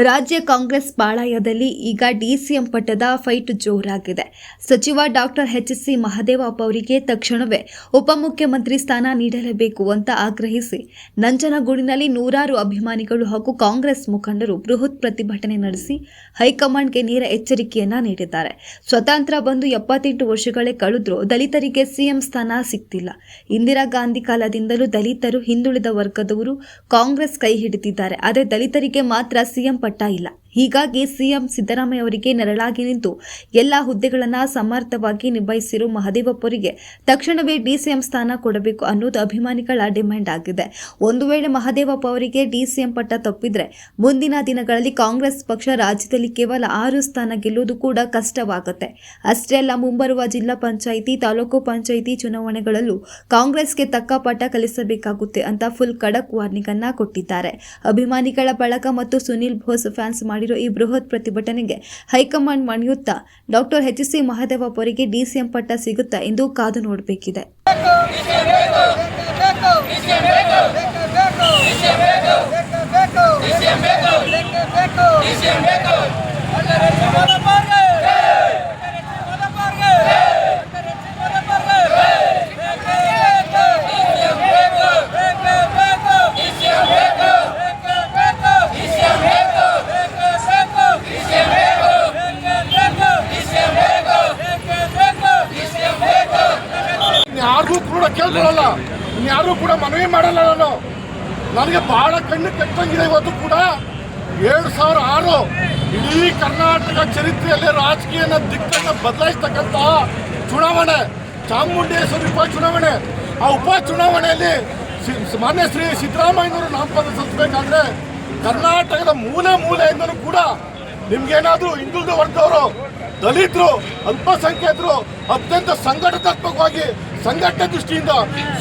ರಾಜ್ಯ ಕಾಂಗ್ರೆಸ್ ಪಾಳಯದಲ್ಲಿ ಈಗ ಡಿಸಿಎಂ ಪಟ್ಟದ ಫೈಟ್ ಜೋರಾಗಿದೆ. ಸಚಿವ ಡಾಕ್ಟರ್ ಎಚ್.ಸಿ. ಮಹದೇವಪ್ಪ ಅವರಿಗೆ ತಕ್ಷಣವೇ ಉಪಮುಖ್ಯಮಂತ್ರಿ ಸ್ಥಾನ ನೀಡಲೇಬೇಕು ಅಂತ ಆಗ್ರಹಿಸಿ ನಂಜನಗೂಡಿನಲ್ಲಿ ನೂರಾರು ಅಭಿಮಾನಿಗಳು ಹಾಗೂ ಕಾಂಗ್ರೆಸ್ ಮುಖಂಡರು ಬೃಹತ್ ಪ್ರತಿಭಟನೆ ನಡೆಸಿ ಹೈಕಮಾಂಡ್ಗೆ ನೇರ ಎಚ್ಚರಿಕೆಯನ್ನ ನೀಡಿದ್ದಾರೆ. ಸ್ವತಂತ್ರ ಬಂದು 78 ವರ್ಷಗಳೇ ಕಳೆದ್ರೂ ದಲಿತರಿಗೆ ಸಿಎಂ ಸ್ಥಾನ ಸಿಗ್ತಿಲ್ಲ. ಇಂದಿರಾ ಗಾಂಧಿ ಕಾಲದಿಂದಲೂ ದಲಿತರು, ಹಿಂದುಳಿದ ವರ್ಗದವರು ಕಾಂಗ್ರೆಸ್ ಕೈ ಹಿಡಿದಿದ್ದಾರೆ. ಆದರೆ ದಲಿತರಿಗೆ ಮಾತ್ರ ಸಿಎಂ ಪಟ್ಟ ಇಲ್ಲ. ಹೀಗಾಗಿ ಸಿಎಂ ಸಿದ್ದರಾಮಯ್ಯ ಅವರಿಗೆ ನೆರಳಾಗಿ ನಿಂತು ಎಲ್ಲಾ ಹುದ್ದೆಗಳನ್ನು ಸಮರ್ಥವಾಗಿ ನಿಭಾಯಿಸಿರುವ ಮಹದೇವಪ್ಪರಿಗೆ ತಕ್ಷಣವೇ ಡಿಸಿಎಂ ಸ್ಥಾನ ಕೊಡಬೇಕು ಅನ್ನೋದು ಅಭಿಮಾನಿಗಳ ಡಿಮ್ಯಾಂಡ್ ಆಗಿದೆ. ಒಂದು ವೇಳೆ ಮಹದೇವಪ್ಪ ಅವರಿಗೆ ಡಿಸಿಎಂ ಪಟ್ಟ ತಪ್ಪಿದ್ರೆ ಮುಂದಿನ ದಿನಗಳಲ್ಲಿ ಕಾಂಗ್ರೆಸ್ ಪಕ್ಷ ರಾಜ್ಯದಲ್ಲಿ ಕೇವಲ 6 ಸ್ಥಾನ ಗೆಲ್ಲುವುದು ಕೂಡ ಕಷ್ಟವಾಗುತ್ತೆ. ಅಷ್ಟೇ ಅಲ್ಲ, ಮುಂಬರುವ ಜಿಲ್ಲಾ ಪಂಚಾಯಿತಿ, ತಾಲೂಕು ಪಂಚಾಯಿತಿ ಚುನಾವಣೆಗಳಲ್ಲೂ ಕಾಂಗ್ರೆಸ್ಗೆ ತಕ್ಕ ಪಾಠ ಕಲಿಸಬೇಕಾಗುತ್ತೆ ಅಂತ ಫುಲ್ ಖಡಕ್ ವಾರ್ನಿಂಗ್ ಅನ್ನ ಕೊಟ್ಟಿದ್ದಾರೆ. ಅಭಿಮಾನಿಗಳ ಬಳಗ ಮತ್ತು ಸುನಿಲ್ ಬೋಸ್ ಫ್ಯಾನ್ಸ್ ಮಾಡಿರೋ ಈ ಬೃಹತ್ ಪ್ರತಿಭಟನೆಗೆ ಹೈಕಮಾಂಡ್ ಮಣಿಯುತ್ತಾ ಡಾಕ್ಟರ್ ಎಚ್.ಸಿ. ಮಹದೇವಪ್ಪ ಅವರಿಗೆ ಡಿಸಿಎಂ ಪಟ್ಟ ಸಿಗುತ್ತಾ ಎಂದು ಕಾದು ನೋಡಬೇಕಿದೆ. ಯಾರಿಗೂ ಕೂಡ ಕೇಳ್ಕೊಳ್ಳಲ್ಲ, ಯಾರು ಕೂಡ ಮನವಿ ಮಾಡಲ್ಲ. ನನಗೆ ಬಹಳ ಕಣ್ಣು ಕೆಟ್ಟಂಗಿದೆ. ಇವತ್ತು ಕೂಡ 2006 ಇಡೀ ಕರ್ನಾಟಕ ಚರಿತ್ರೆಯಲ್ಲಿ ರಾಜಕೀಯನ ದಿಕ್ಕನ್ನು ಬದಲಾಯಿಸ್ತಕ್ಕಂಥ ಚುನಾವಣೆ, ಚಾಮುಂಡೇಶ್ವರಿ ಉಪಚುನಾವಣೆ. ಆ ಉಪಚುನಾವಣೆಯಲ್ಲಿ ಮಾನ್ಯ ಶ್ರೀ ಸಿದ್ದರಾಮಯ್ಯನವರು ನಾಮಪತ್ರ ಸಲ್ಲಿಸಬೇಕಾದ್ರೆ ಕರ್ನಾಟಕದ ಮೂಲೆ ಮೂಲೆಯಿಂದಲೂ ಕೂಡ ನಿಮ್ಗೇನಾದರೂ ಹಿಂದುಳಿದ ವರ್ಗದವರು, ದಲಿತರು, ಅಲ್ಪಸಂಖ್ಯಾತರು ಅತ್ಯಂತ ಸಂಘಟಿತಾತ್ಮಕವಾಗಿ ಸಂಘಟನೆ ದೃಷ್ಟಿಯಿಂದ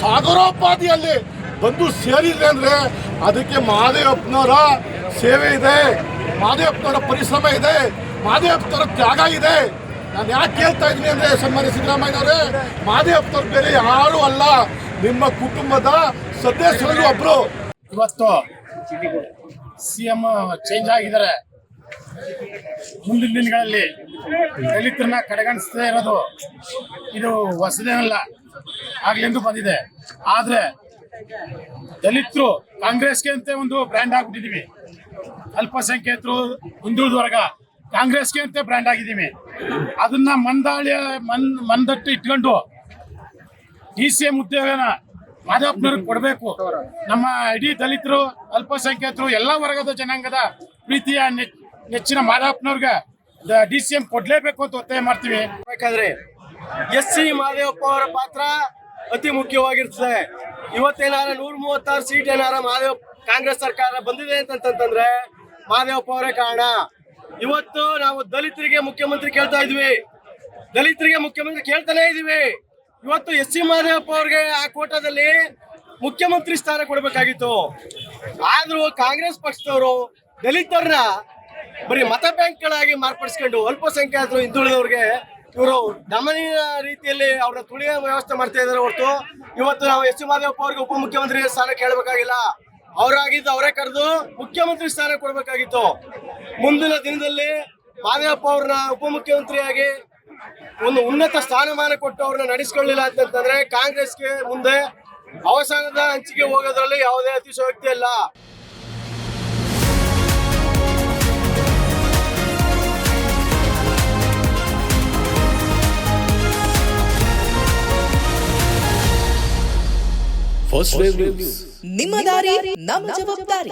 ಸಾಗರೋಪಾದಿಯಲ್ಲಿ ಬಂದು ಸೇರಿದ್ರೆ ಅಂದ್ರೆ ಅದಕ್ಕೆ ಮಹದೇವಪ್ಪನವರ ಸೇವೆ ಇದೆ, ಮಹದೇವಪ್ಪನವರ ಪರಿಶ್ರಮ ಇದೆ, ಮಹದೇವಪ್ಪನವರ ತ್ಯಾಗ ಇದೆ. ನಾನು ಯಾಕೆ ಕೇಳ್ತಾ ಇದ್ದೀನಿ ಅಂದ್ರೆ, ಸನ್ಮಾನ್ಯ ಸಿದ್ದರಾಮಯ್ಯನವರೇ, ಮಹದೇವಪ್ಪನವ್ರು ಬೇರೆ ಯಾರೂ ಅಲ್ಲ, ನಿಮ್ಮ ಕುಟುಂಬದ ಸದಸ್ಯರು ಒಬ್ರು. ಇವತ್ತು ಸಿಎಂ ಚೇಂಜ್ ಆಗಿದ್ದಾರೆ. ಮುಂದಿನ ದಿನಗಳಲ್ಲಿ ದಲಿತರನ್ನ ಕಡೆಗಣಿಸ್ತಾ ಇರೋದು ಇದು ಹೊಸದೇನಲ್ಲ, ಆಗ್ಲಿಂದ ಬಂದಿದೆ. ಆದ್ರೆ ದಲಿತರು ಕಾಂಗ್ರೆಸ್ಗೆ ಅಂತ ಒಂದು ಬ್ರ್ಯಾಂಡ್ ಆಗ್ಬಿಟ್ಟಿದೀವಿ, ಅಲ್ಪಸಂಖ್ಯಾತರು, ಹಿಂದುಳಿದ ವರ್ಗ ಕಾಂಗ್ರೆಸ್ಗೆ ಅಂತ ಬ್ರ್ಯಾಂಡ್ ಆಗಿದ್ದೀವಿ. ಅದನ್ನ ಮಂದಟ್ಟು ಇಟ್ಕೊಂಡು ಡಿಸಿಎಂ ಉದ್ಯೋಗನ ಮಹದೇವಪ್ಪನವ್ರಿಗೆ ಕೊಡಬೇಕು. ನಮ್ಮ ಇಡೀ ದಲಿತರು, ಅಲ್ಪಸಂಖ್ಯಾತರು, ಎಲ್ಲ ವರ್ಗದ ಜನಾಂಗದ ಪ್ರೀತಿಯ ನೆಚ್ಚಿನ ಮಹದೇವಪ್ಪನವ್ರಿಗೆ ಡಿಸಿಎಂ ಕೊಡ್ಲೇಬೇಕು ಅಂತ ಒತ್ತಾಯ ಮಾಡ್ತೀವಿ. ಬೇಕಾದ್ರೆ ಎಸ್.ಸಿ. ಮಹದೇವಪ್ಪ ಅವರ ಪಾತ್ರ ಅತಿ ಮುಖ್ಯವಾಗಿರ್ತದೆ. ಇವತ್ತೇನಾರ 136 ಸೀಟ್ ಏನಾರ ಕಾಂಗ್ರೆಸ್ ಸರ್ಕಾರ ಬಂದಿದೆ ಅಂತಂತಂದ್ರೆ ಮಹದೇವಪ್ಪ ಅವರೇ ಕಾರಣ. ಇವತ್ತು ನಾವು ದಲಿತರಿಗೆ ಮುಖ್ಯಮಂತ್ರಿ ಕೇಳ್ತಾ ಇದ್ವಿ, ದಲಿತರಿಗೆ ಮುಖ್ಯಮಂತ್ರಿ ಕೇಳ್ತಾನೆ ಇದೀವಿ. ಇವತ್ತು ಎಸ್.ಸಿ. ಮಹದೇವಪ್ಪ ಅವ್ರಿಗೆ ಆ ಕೋಟಾದಲ್ಲಿ ಮುಖ್ಯಮಂತ್ರಿ ಸ್ಥಾನ ಕೊಡಬೇಕಾಗಿತ್ತು. ಆದ್ರೂ ಕಾಂಗ್ರೆಸ್ ಪಕ್ಷದವರು ದಲಿತರನ್ನ ಬರೀ ಮತ ಬ್ಯಾಂಕ್ಗಳಾಗಿ ಮಾರ್ಪಡಿಸ್ಕೊಂಡು ಅಲ್ಪಸಂಖ್ಯಾತರು, ಹಿಂದುಳಿದವ್ರಿಗೆ ಇವರು ದಮನೀಯ ರೀತಿಯಲ್ಲಿ ಅವ್ರನ್ನ ತುಳಿಯ ವ್ಯವಸ್ಥೆ ಮಾಡ್ತಾ ಇದ್ದಾರೆ ಹೊರತು ಇವತ್ತು ನಾವು ಎಸ್.ಸಿ. ಮಹದೇವಪ್ಪ ಅವ್ರಿಗೆ ಉಪಮುಖ್ಯಮಂತ್ರಿ ಸ್ಥಾನ ಕೇಳಬೇಕಾಗಿಲ್ಲ. ಅವರಾಗಿದ್ದು ಅವರೇ ಕರೆದು ಮುಖ್ಯಮಂತ್ರಿ ಸ್ಥಾನ ಕೊಡಬೇಕಾಗಿತ್ತು. ಮುಂದಿನ ದಿನದಲ್ಲಿ ಮಹದೇವಪ್ಪ ಅವ್ರನ್ನ ಉಪಮುಖ್ಯಮಂತ್ರಿಯಾಗಿ ಒಂದು ಉನ್ನತ ಸ್ಥಾನಮಾನ ಕೊಟ್ಟು ಅವ್ರನ್ನ ನಡೆಸ್ಕೊಳ್ಳಿಲ್ಲ ಅಂತಂದ್ರೆ ಕಾಂಗ್ರೆಸ್ಗೆ ಮುಂದೆ ಅವಸಾನದ ಹಂಚಿಗೆ ಹೋಗೋದ್ರಲ್ಲಿ ಯಾವುದೇ ಅತಿಶಯೋಕ್ತಿ ಇಲ್ಲ. ನಿಮ್ಮ ದಾರಿ ನಮ್ಮ ಜವಾಬ್ದಾರಿ.